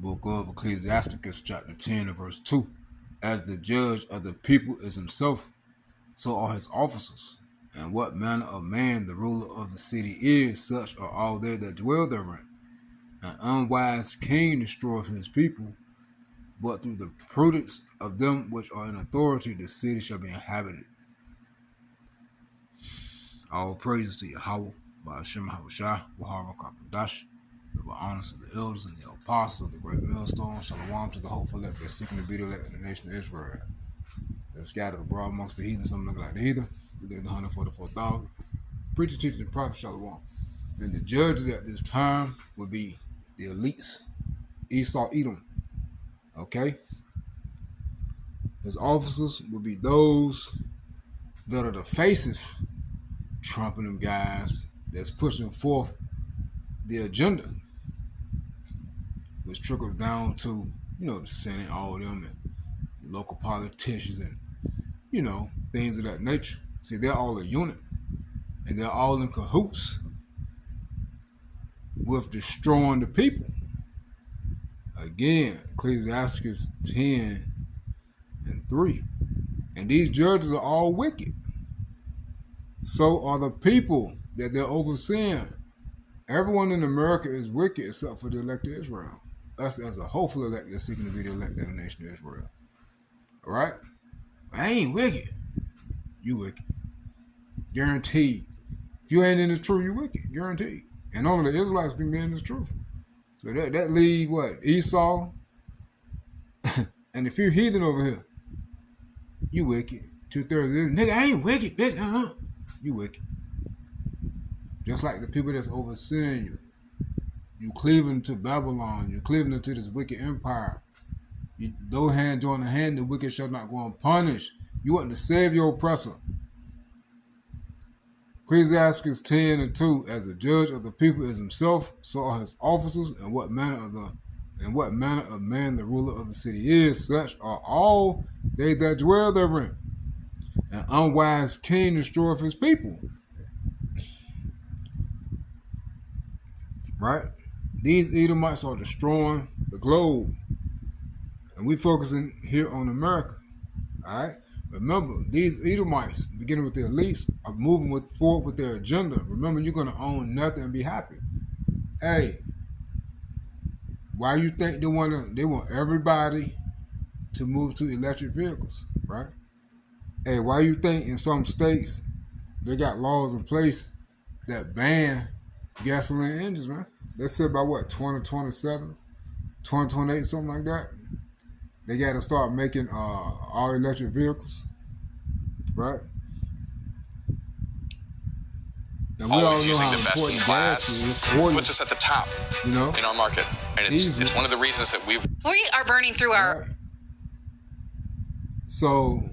book of Ecclesiasticus, chapter 10, and verse 2. As the judge of the people is himself, so are his officers. And what manner of man the ruler of the city is, such are all they that dwell therein. An unwise king destroyeth his people, but through the prudence of them which are in authority, the city shall be inhabited. All praises to Yahweh, by Hashem Habushah, Wahara Kakadash, the honors of the elders and the apostles of the great millstone. Shalom to the hopeful elect that seeking to be the elect of the nation of Israel. They're scattered abroad amongst the heathen, some look like the heathen. We get the 144,000. Preacher, teacher, and prophet, Shalom. And the judges at this time would be the elites, Esau, Edom. Okay? His officers would be those that are the faces, trumping them guys that's pushing forth the agenda, which trickles down to, the Senate, all of them, and local politicians, and, things of that nature. See, they're all a unit, and they're all in cahoots with destroying the people. Again, Ecclesiasticus 10 and 3. And these judges are all wicked. So are the people that they're overseeing. Everyone in America is wicked except for the elect of Israel. Us as a hopeful elect that's seeking to be the elect of the nation of Israel. All right? I ain't wicked. You wicked. Guaranteed. If you ain't in the truth, you wicked. Guaranteed. And only the Israelites can be in this truth. So that leave what? Esau and a few heathen over here. You wicked. 2/3 of them. Nigga, I ain't wicked, bitch. You wicked. Just like the people that's overseeing you. You cleaving to Babylon. You're cleaving into this wicked empire. Though hand join the hand, the wicked shall not go unpunished. You want to save your oppressor. Ecclesiastes 10 and 2. As the judge of the people is himself, so are his officers, and what manner of man the ruler of the city is, such are all they that dwell therein. An unwise king destroyeth his people. Right? These Edomites are destroying the globe. And we focusing here on America. Alright? Remember, these Edomites, beginning with the elites, are moving forward with their agenda. Remember, you're going to own nothing and be happy. Hey, why you think they want everybody to move to electric vehicles, right? Hey, why you think in some states they got laws in place that ban gasoline engines, man? They said by what, 2027, 2028, something like that? They got to start making all electric vehicles, right? And we all know how important gas is. Puts us at the top, in our market, and it's one of the reasons that we are burning through our. Right. So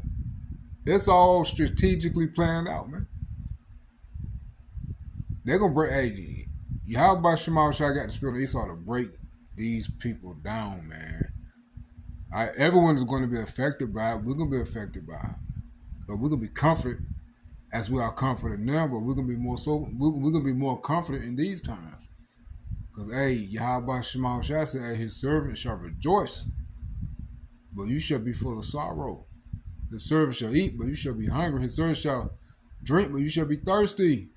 it's all strategically planned out, man. They're gonna break. Hey, how about Shemal Shai got the spirit of Esau to break these people down, man? Everyone is going to be affected by it. We're going to be affected by it. But we're going to be comforted as we are comforted now, but we're going to be we're going to be more confident in these times. Because, Yahweh Shemal Shai said, his servant shall rejoice, but you shall be full of sorrow. His servant shall eat, but you shall be hungry. His servant shall drink, but you shall be thirsty.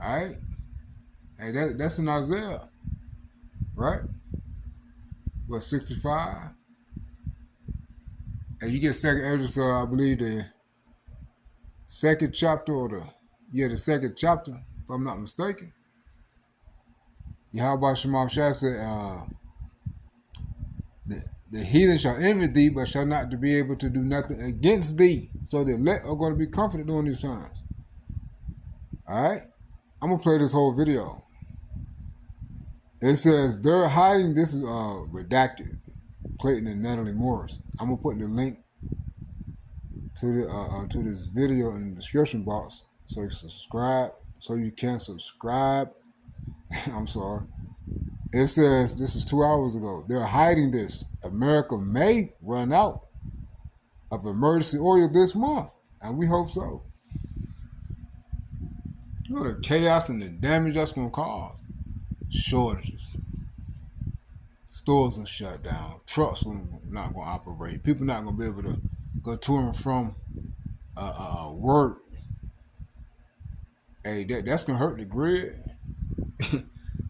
All right? Hey, that's in Isaiah, right? 65? And you get second Ezra, I believe the second chapter the second chapter, if I'm not mistaken. Yahweh Shemal Shai said, the heathen shall envy thee, but shall not be able to do nothing against thee. So the elect are going to be comforted during these times. Alright? I'm going to play this whole video. It says, they're hiding, this is redacted, Clayton and Natalie Morris. I'm going to put the link to this video in the description box so you can subscribe. I'm sorry. It says, this is 2 hours ago, they're hiding this. America may run out of emergency oil this month, and we hope so. You know the chaos and the damage that's going to cause. Shortages. Stores are shut down. Trucks are not going to operate. People not going to be able to go to and from work. Hey, that's going to hurt the grid.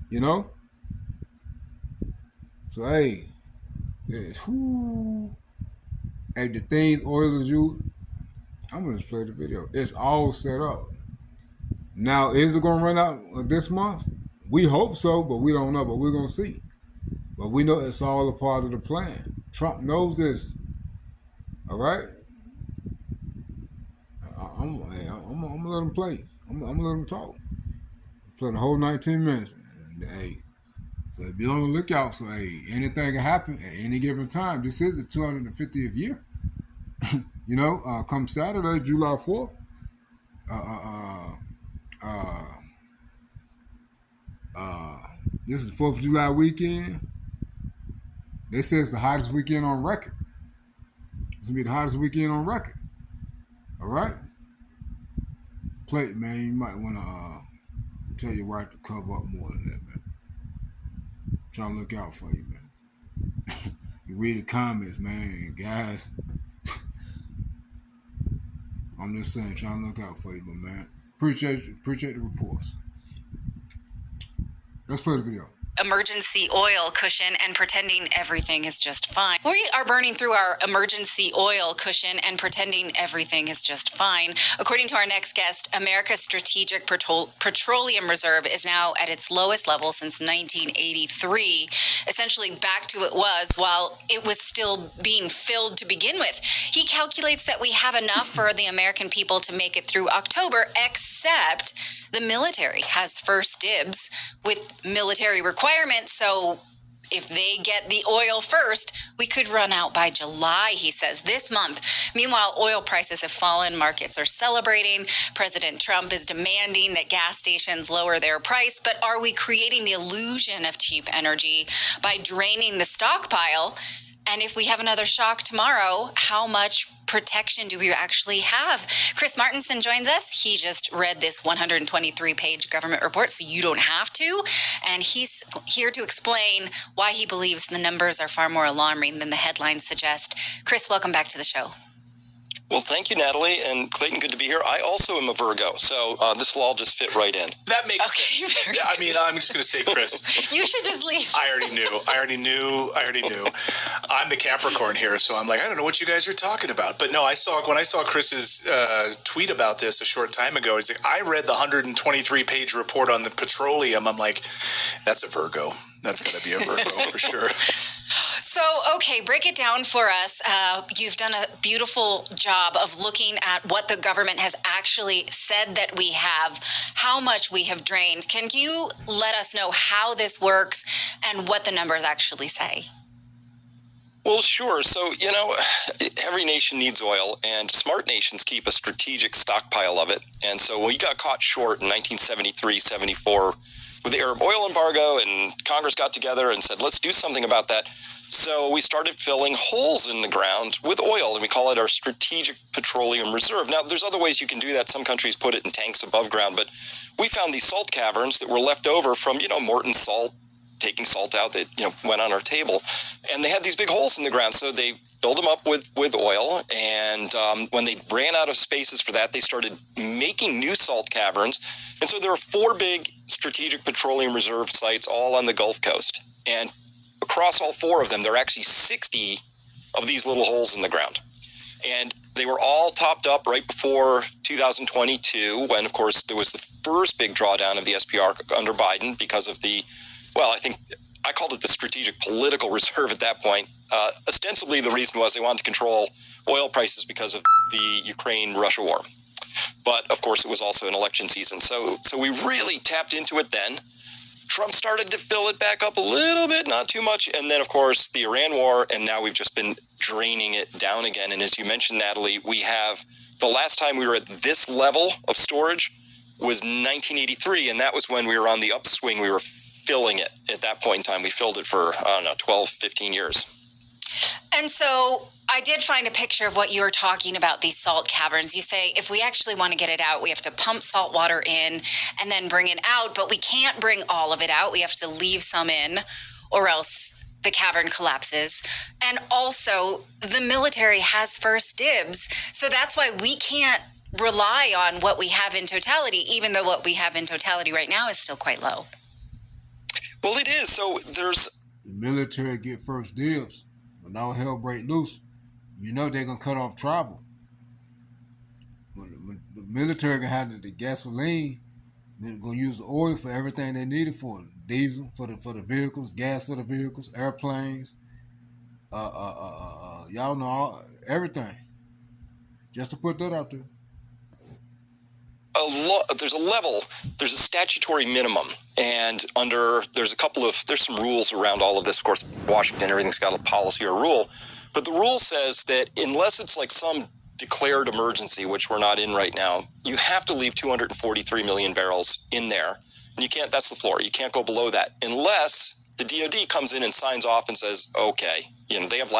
You know? So, hey, hey, the things oilers use, I'm going to play the video. It's all set up. Now, is it going to run out this month? We hope so, but we don't know. But we're going to see. But we know it's all a part of the plan. Trump knows this. All right? I'm going to let him play. I'm going to let him talk. Play the whole 19 minutes. And, hey, so be on the lookout. So, hey, anything can happen at any given time. This is the 250th year. You know, come Saturday, July 4th, this is the 4th of July weekend. They say it's the hottest weekend on record. It's going to be the hottest weekend on record. All right? Play it, man. You might want to tell your wife to cover up more than that, man. Trying to look out for you, man. You read the comments, man. Guys, I'm just saying, trying to look out for you, but man. Appreciate the reports. Let's play the video. Emergency oil cushion and pretending everything is just fine. We are burning through our emergency oil cushion and pretending everything is just fine. According to our next guest, America's Strategic Petroleum Reserve is now at its lowest level since 1983, essentially back to it was while it was still being filled to begin with. He calculates that we have enough for the American people to make it through October, except the military has first dibs with military requirements. So if they get the oil first, we could run out by July, he says, this month. Meanwhile, oil prices have fallen. Markets are celebrating. President Trump is demanding that gas stations lower their price. But are we creating the illusion of cheap energy by draining the stockpile? And if we have another shock tomorrow, how much protection do we actually have? Chris Martenson joins us. He just read this 123-page government report, so you don't have to. And he's here to explain why he believes the numbers are far more alarming than the headlines suggest. Chris, welcome back to the show. Well, thank you, Natalie, and Clayton, good to be here. I also am a Virgo, so this will all just fit right in. That makes sense. Yeah, I mean, I'm just going to say, Chris. You should just leave. I already knew. I'm the Capricorn here, so I'm like, I don't know what you guys are talking about. But no, when I saw Chris's tweet about this a short time ago, he's like, I read the 123-page report on the petroleum. I'm like, that's a Virgo. That's going to be a Virgo for sure. So, okay, break it down for us. You've done a beautiful job of looking at what the government has actually said that we have, how much we have drained. Can you let us know how this works and what the numbers actually say? Well, sure. So, you know, every nation needs oil, and smart nations keep a strategic stockpile of it. And so we got caught short in 1973, 74 with the Arab oil embargo, and Congress got together and said, let's do something about that. So we started filling holes in the ground with oil, and we call it our Strategic Petroleum Reserve. Now, there's other ways you can do that. Some countries put it in tanks above ground, but we found these salt caverns that were left over from, Morton salt, taking salt out that, went on our table. And they had these big holes in the ground, so they filled them up with oil. And when they ran out of spaces for that, they started making new salt caverns. And so there are 4 big Strategic Petroleum Reserve sites all on the Gulf Coast. And across all 4 of them, there are actually 60 of these little holes in the ground. And they were all topped up right before 2022, when, of course, there was the first big drawdown of the SPR under Biden because of I think I called it the Strategic Political Reserve at that point. Ostensibly, the reason was they wanted to control oil prices because of the Ukraine-Russia war. But, of course, it was also an election season. So we really tapped into it then. Trump started to fill it back up a little bit, not too much. And then, of course, the Iran war, and now we've just been draining it down again. And as you mentioned, Natalie, the last time we were at this level of storage was 1983, and that was when we were on the upswing. We were filling it at that point in time. We filled it for, 12, 15 years. And so I did find a picture of what you were talking about, these salt caverns. You say if we actually want to get it out, we have to pump salt water in and then bring it out, but we can't bring all of it out. We have to leave some in, or else the cavern collapses. And also, the military has first dibs. So that's why we can't rely on what we have in totality, even though what we have in totality right now is still quite low. Well, it is. So there's... The military get first dibs. When all hell break loose, you know they're going to cut off travel. When the military can have the gasoline, they're going to use the oil for everything they need it for. Diesel for the vehicles, gas for the vehicles, airplanes, y'all know everything. Just to put that out there. There's a statutory minimum, and there's some rules around all of this. Of course, Washington, everything's got a policy or a rule, but the rule says that unless it's like some declared emergency, which we're not in right now, you have to leave 243 million barrels in there, and you can't. That's the floor. You can't go below that unless the DoD comes in and signs off and says, okay, they have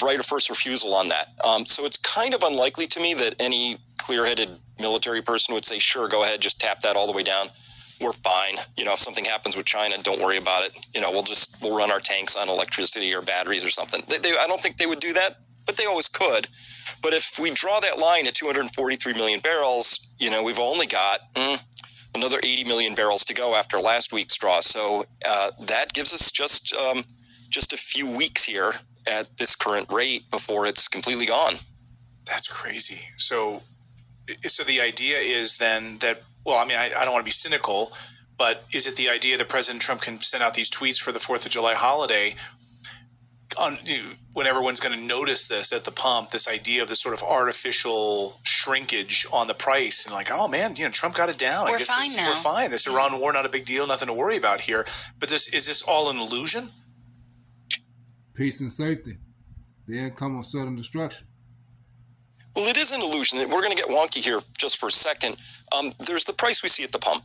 right of first refusal on that. So it's kind of unlikely to me that any clear-headed military person would say, sure, go ahead, just tap that all the way down. We're fine. If something happens with China, don't worry about it. We'll run our tanks on electricity or batteries or something. I don't think they would do that, but they always could. But if we draw that line at 243 million barrels, we've only got another 80 million barrels to go after last week's draw. So that gives us just a few weeks here at this current rate before it's completely gone. That's crazy. So the idea is then that, well, I mean, I don't want to be cynical, but is it the idea that President Trump can send out these tweets for the 4th of July holiday when everyone's going to notice this at the pump, this idea of this sort of artificial shrinkage on the price, and like, oh man, Trump got it down. We're fine now. We're fine. This Iran war, not a big deal, nothing to worry about here. But is this all an illusion? Peace and safety. Then come on sudden destruction. Well, it is an illusion. We're going to get wonky here just for a second. There's the price we see at the pump.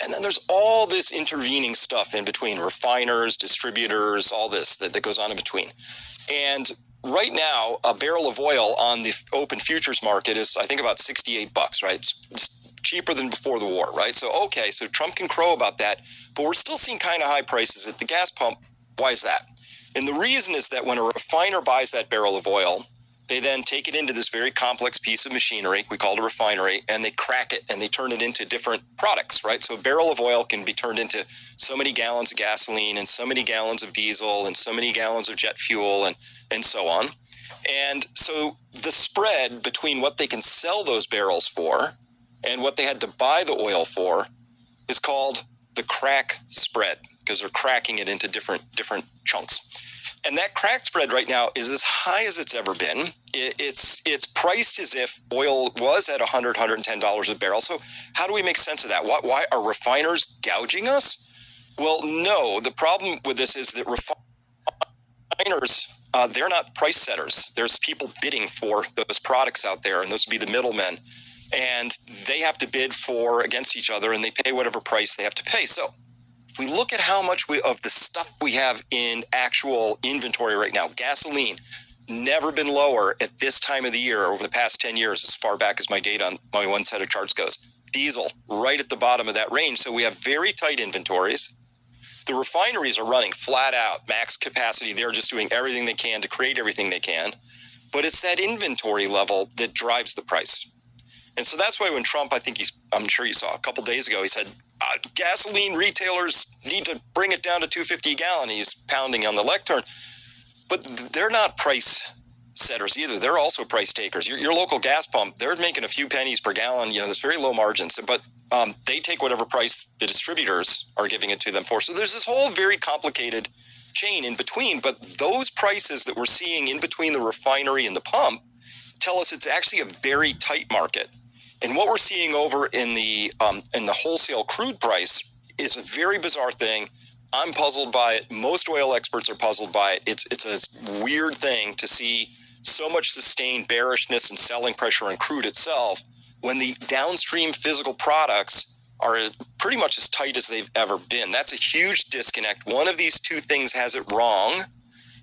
And then there's all this intervening stuff in between, refiners, distributors, all this that goes on in between. And right now, a barrel of oil on the open futures market is, I think, about $68, right? It's cheaper than before the war, right? So, okay, so Trump can crow about that, but we're still seeing kind of high prices at the gas pump. Why is that? And the reason is that when a refiner buys that barrel of oil, they then take it into this very complex piece of machinery, we call it a refinery, and they crack it and they turn it into different products, right? So a barrel of oil can be turned into so many gallons of gasoline and so many gallons of diesel and so many gallons of jet fuel and so on. And so the spread between what they can sell those barrels for and what they had to buy the oil for is called the crack spread, because they're cracking it into different chunks. And that crack spread right now is as high as it's ever been. It's priced as if oil was at $100, $110 a barrel. So how do we make sense of that? Why are refiners gouging us? Well, no. The problem with this is that refiners, they're not price setters. There's people bidding for those products out there, and those would be the middlemen. And they have to bid against each other, and they pay whatever price they have to pay. So if we look at how much of the stuff we have in actual inventory right now, gasoline, never been lower at this time of the year over the past 10 years, as far back as my data on my one set of charts goes. Diesel, right at the bottom of that range. So we have very tight inventories. The refineries are running flat out, max capacity. They're just doing everything they can to create everything they can. But it's that inventory level that drives the price. And so that's why when Trump, I'm sure you saw a couple days ago, he said, gasoline retailers need to bring it down to $2.50 a gallon. He's pounding on the lectern. But they're not price setters either. They're also price takers. Your local gas pump, they're making a few pennies per gallon. There's very low margins. But they take whatever price the distributors are giving it to them for. So there's this whole very complicated chain in between. But those prices that we're seeing in between the refinery and the pump tell us it's actually a very tight market. And what we're seeing over in the wholesale crude price is a very bizarre thing. I'm puzzled by it. Most oil experts are puzzled by it. It's a weird thing to see so much sustained bearishness and selling pressure on crude itself when the downstream physical products are pretty much as tight as they've ever been. That's a huge disconnect. One of these two things has it wrong,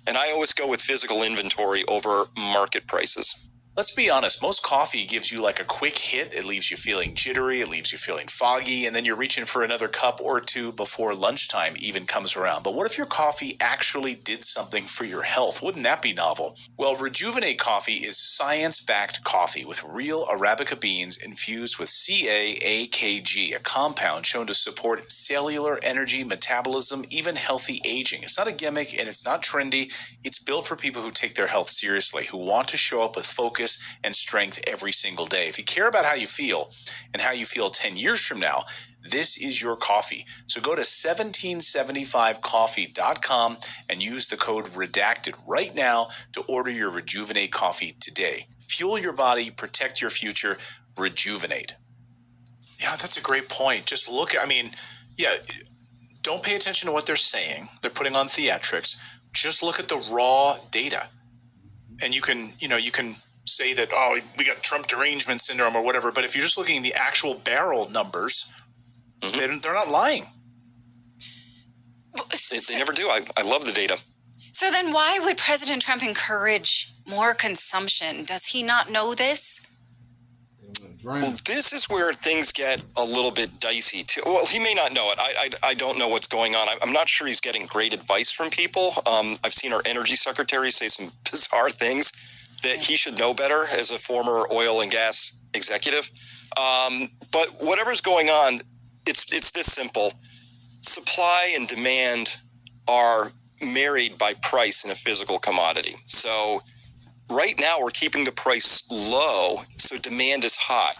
and I always go with physical inventory over market prices. let's be honest, most coffee gives you like a quick hit. It leaves you feeling jittery, it leaves you feeling foggy, and then you're reaching for another cup or two before lunchtime even comes around. But what if your coffee actually did something for your health? Wouldn't that be novel? Well, Rejuvenate Coffee is science-backed coffee with real Arabica beans infused with CAAKG, a compound shown to support cellular energy, metabolism, even healthy aging. It's not a gimmick and it's not trendy. It's built for people who take their health seriously, who want to show up with focus and strength every single day. If you care about how you feel and how you feel 10 years from now, this is your coffee. So go to 1775coffee.com and use the code REDACTED right now to order your Rejuvenate coffee today. Fuel your body, protect your future, Rejuvenate. Yeah, that's a great point. Just look at, don't pay attention to what they're saying. They're putting on theatrics. Just look at the raw data. And you can say that, oh, we got Trump derangement syndrome or whatever, but if you're just looking at the actual barrel numbers, they're not lying. They never do. I love the data. So then why would President Trump encourage more consumption? Does he not know this? Well, this is where things get a little bit dicey, too. Well, he may not know it. I don't know what's going on. I'm not sure he's getting great advice from people. I've seen our energy secretary say some bizarre things that he should know better as a former oil and gas executive. But whatever's going on, it's this simple. Supply and demand are married by price in a physical commodity. So right now we're keeping the price low, so demand is high.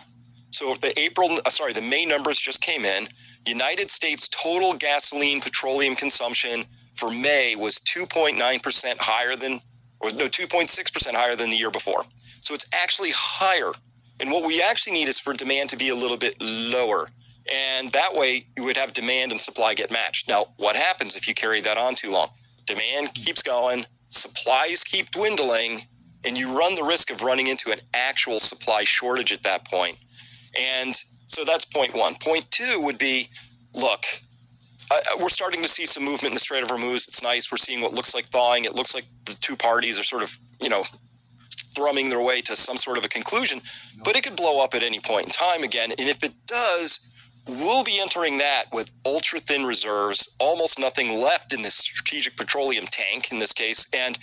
So if the May numbers just came in, United States total gasoline petroleum consumption for May was 2.9% higher than 2.6% higher than the year before. So it's actually higher. And what we actually need is for demand to be a little bit lower. And that way you would have demand and supply get matched. Now, what happens if you carry that on too long? Demand keeps going, supplies keep dwindling, and you run the risk of running into an actual supply shortage at that point. And so that's point one. Point two would be, look, we're starting to see some movement in the Strait of Hormuz. It's nice. We're seeing what looks like thawing. It looks like the two parties are sort of, thrumming their way to some sort of a conclusion. But it could blow up at any point in time again. And if it does, we'll be entering that with ultra-thin reserves, almost nothing left in this strategic petroleum tank in this case, and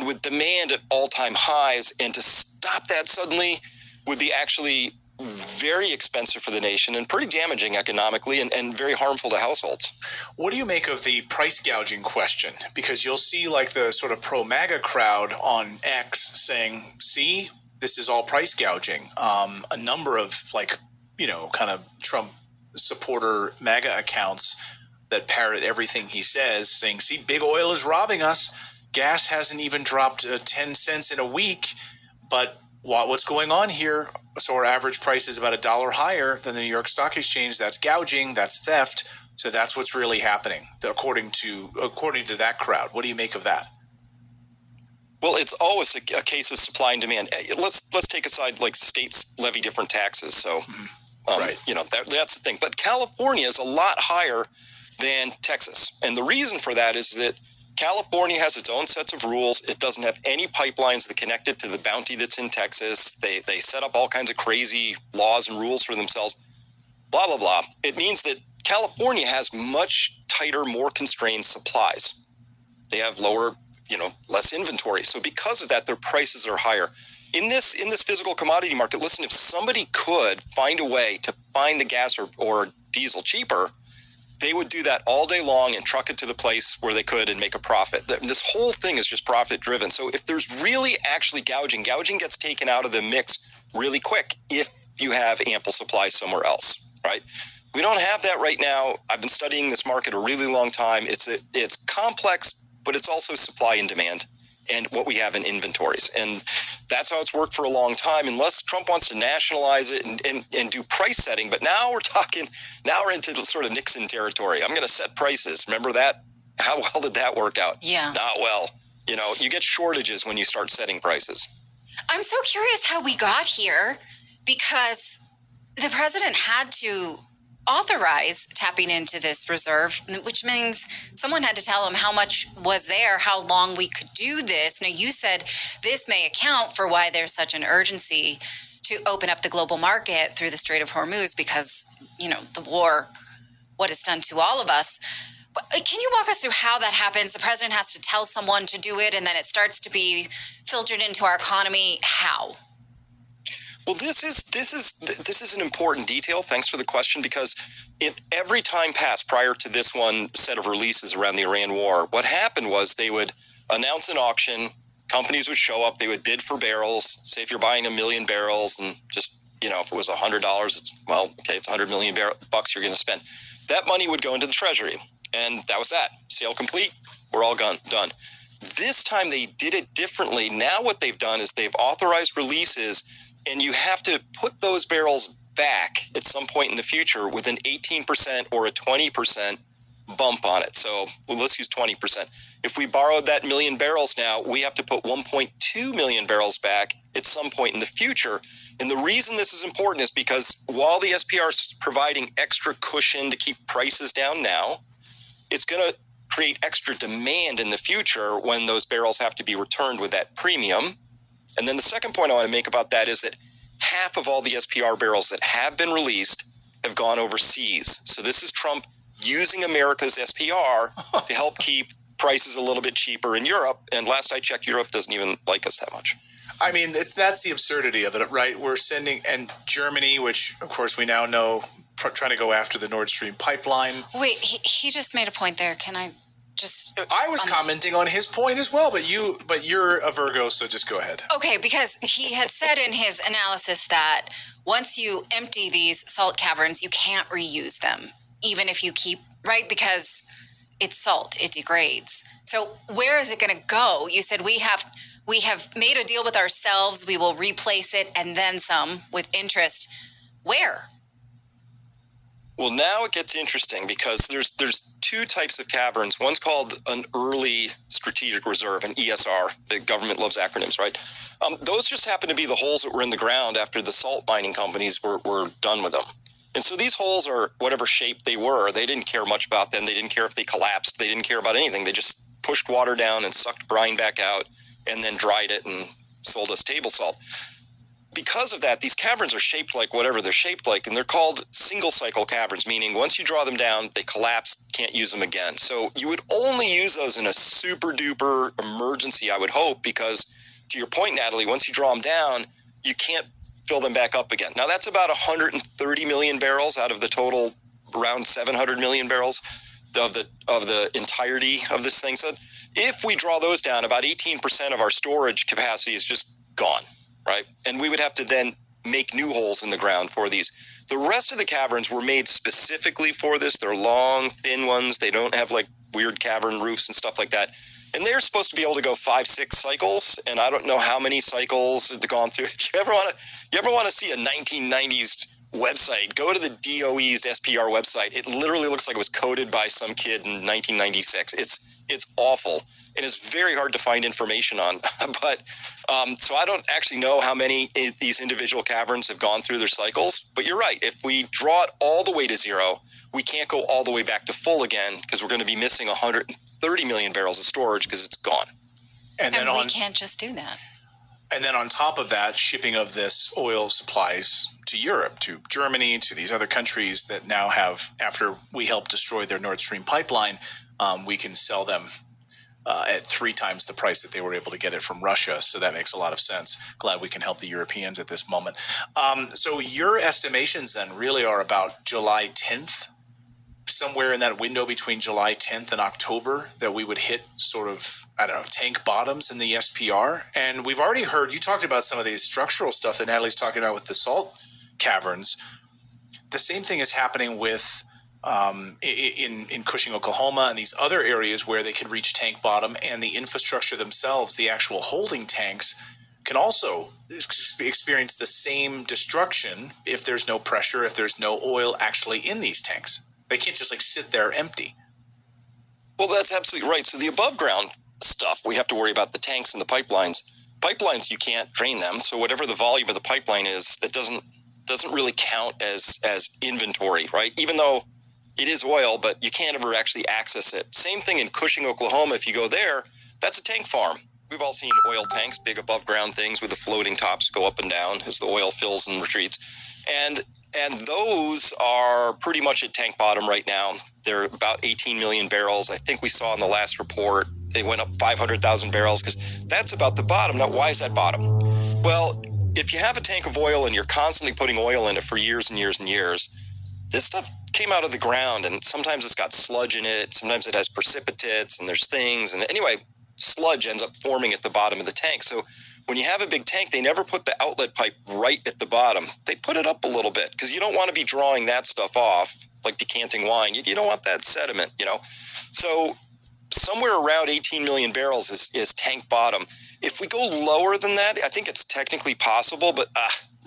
with demand at all-time highs. And to stop that suddenly would be actually very expensive for the nation and pretty damaging economically and very harmful to households. What do you make of the price gouging question? Because you'll see like the sort of pro-MAGA crowd on X saying, see, this is all price gouging. A number of kind of Trump supporter MAGA accounts that parrot everything he says, saying, see, big oil is robbing us. Gas hasn't even dropped 10 cents in a week, but what's going on here? So our average price is about $1 higher than the New York Stock Exchange. That's gouging. That's theft. So that's what's really happening, according to that crowd. What do you make of that? Well, it's always a case of supply and demand. Let's take aside like states levy different taxes. So, right, that's the thing. But California is a lot higher than Texas, and the reason for that is that California has its own sets of rules. It doesn't have any pipelines that connect it to the bounty that's in Texas. They set up all kinds of crazy laws and rules for themselves, blah, blah, blah. It means that California has much tighter, more constrained supplies. They have lower, less inventory. So because of that, their prices are higher. In this physical commodity market, listen, if somebody could find a way to find the gas or diesel cheaper, they would do that all day long and truck it to the place where they could and make a profit. This whole thing is just profit driven. So if there's really actually gouging gets taken out of the mix really quick if you have ample supply somewhere else, right? We don't have that right now. I've been studying this market a really long time. It's complex, but it's also supply and demand and what we have in inventories. And that's how it's worked for a long time, unless Trump wants to nationalize it and do price setting. But now we're into sort of Nixon territory. I'm going to set prices. Remember that? How well did that work out? Yeah. Not well. You get shortages when you start setting prices. I'm so curious how we got here, because the president had to authorize tapping into this reserve, which means someone had to tell them how much was there, how long we could do this. Now, you said this may account for why there's such an urgency to open up the global market through the Strait of Hormuz because, the war, what it's done to all of us. But can you walk us through how that happens? The president has to tell someone to do it, and then it starts to be filtered into our economy. How? Well, this is an important detail. Thanks for the question, because in every time past prior to this one set of releases around the Iran war, what happened was they would announce an auction. Companies would show up. They would bid for barrels. Say if you're buying 1 million barrels, and just if it was $100, it's it's 100 million bucks you're going to spend. That money would go into the treasury, and that was that. Sale complete. We're all done. This time they did it differently. Now what they've done is they've authorized releases, and you have to put those barrels back at some point in the future with an 18% or a 20% bump on it. So let's use 20%. If we borrowed that million barrels now, we have to put 1.2 million barrels back at some point in the future. And the reason this is important is because while the SPR is providing extra cushion to keep prices down now, it's going to create extra demand in the future when those barrels have to be returned with that premium. And then the second point I want to make about that is that half of all the SPR barrels that have been released have gone overseas. So this is Trump using America's SPR to help keep prices a little bit cheaper in Europe. And last I checked, Europe doesn't even like us that much. I mean, that's the absurdity of it, right? We're sending, and Germany, which of course we now know, trying to go after the Nord Stream pipeline. Wait, he just made a point there. Can I just? I was commenting on his point as well, but you're a Virgo, so just go ahead. Okay, because he had said in his analysis that once you empty these salt caverns, you can't reuse them, even if you keep, right? Because it's salt, it degrades. So where is it going to go? You said we have made a deal with ourselves. We will replace it and then some with interest. Where? Well, now it gets interesting because there's two types of caverns. One's called an early strategic reserve, an ESR. The government loves acronyms, right? Those just happen to be the holes that were in the ground after the salt mining companies were done with them. And so these holes are whatever shape they were. They didn't care much about them. They didn't care if they collapsed. They didn't care about anything. They just pushed water down and sucked brine back out and then dried it and sold us table salt. Because of that, these caverns are shaped like whatever they're shaped like, and they're called single cycle caverns, meaning once you draw them down, they collapse, can't use them again. So you would only use those in a super duper emergency, I would hope, because to your point, Natalie, once you draw them down, you can't fill them back up again. Now that's about 130 million barrels out of the total around 700 million barrels of the entirety of this thing. So if we draw those down, about 18% of our storage capacity is just gone. Right. And we would have to then make new holes in the ground for these. The rest of the caverns were made specifically for this. They're long, thin ones. They don't have like weird cavern roofs and stuff like that. And they're supposed to be able to go 5-6 cycles. And I don't know how many cycles have gone through. If you ever want to see a 1990s website, go to the DOE's SPR website. It literally looks like it was coded by some kid in 1996. It's awful. And it's very hard to find information on. But so I don't actually know how many these individual caverns have gone through their cycles. But you're right. If we draw it all the way to zero, we can't go all the way back to full again because we're going to be missing 130 million barrels of storage because it's gone. And we can't just do that. And then on top of that, shipping of this oil supplies to Europe, to Germany, to these other countries that now have, after we helped destroy their Nord Stream pipeline, we can sell them at 3 times the price that they were able to get it from Russia. So that makes a lot of sense. Glad we can help the Europeans at this moment. So your estimations then really are about July 10th, somewhere in that window between July 10th and October, that we would hit sort of, I don't know, tank bottoms in the SPR. And we've already heard, you talked about some of these structural stuff that Natalie's talking about with the salt caverns. The same thing is happening with in Cushing, Oklahoma, and these other areas where they can reach tank bottom, and the infrastructure themselves, the actual holding tanks, can also experience the same destruction if there's no pressure, if there's no oil actually in these tanks. They can't just like sit there empty. Well, that's absolutely right. So the above ground stuff, we have to worry about the tanks and the pipelines. Pipelines, you can't drain them. So whatever the volume of the pipeline is, that doesn't doesn't really count as inventory, right? Even though it is oil, but you can't ever actually access it. Same thing in Cushing, Oklahoma. If you go there, that's a tank farm. We've all seen oil tanks, big above ground things with the floating tops go up and down as the oil fills and retreats. And those are pretty much at tank bottom right now. They're about 18 million barrels. I think we saw in the last report, they went up 500,000 barrels because that's about the bottom. Now, why is that bottom? Well, if you have a tank of oil and you're constantly putting oil in it for years and years and years, this stuff came out of the ground and sometimes it's got sludge in it. Sometimes it has precipitates and there's things. And anyway, sludge ends up forming at the bottom of the tank. So when you have a big tank, they never put the outlet pipe right at the bottom. They put it up a little bit because you don't want to be drawing that stuff off like decanting wine. You don't want that sediment, you know. So somewhere around 18 million barrels is tank bottom. If we go lower than that, I think it's technically possible, but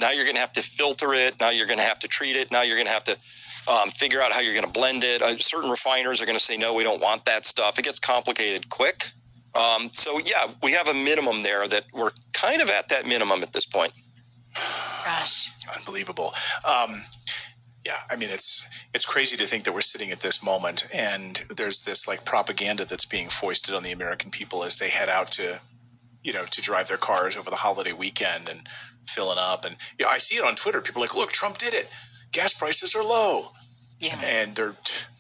now you're going to have to filter it. Now you're going to have to treat it. Now you're going to have to figure out how you're going to blend it. Certain refiners are going to say, no, we don't want that stuff. It gets complicated quick. So, yeah, we have a minimum there that we're kind of at that minimum at this point. Gosh. Unbelievable. Yeah, I mean, it's crazy to think that we're sitting at this moment and there's this like propaganda that's being foisted on the American people as they head out to, you know, to drive their cars over the holiday weekend and filling up. And you know, I see it on Twitter. People are like, look, Trump did it. Gas prices are low. Yeah. And they're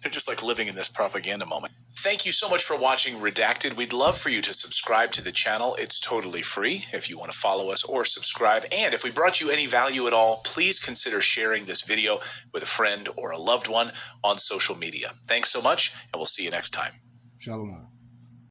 just like living in this propaganda moment. Thank you so much for watching Redacted. We'd love for you to subscribe to the channel. It's totally free if you want to follow us or subscribe. And if we brought you any value at all, please consider sharing this video with a friend or a loved one on social media. Thanks so much, and we'll see you next time. Shalom.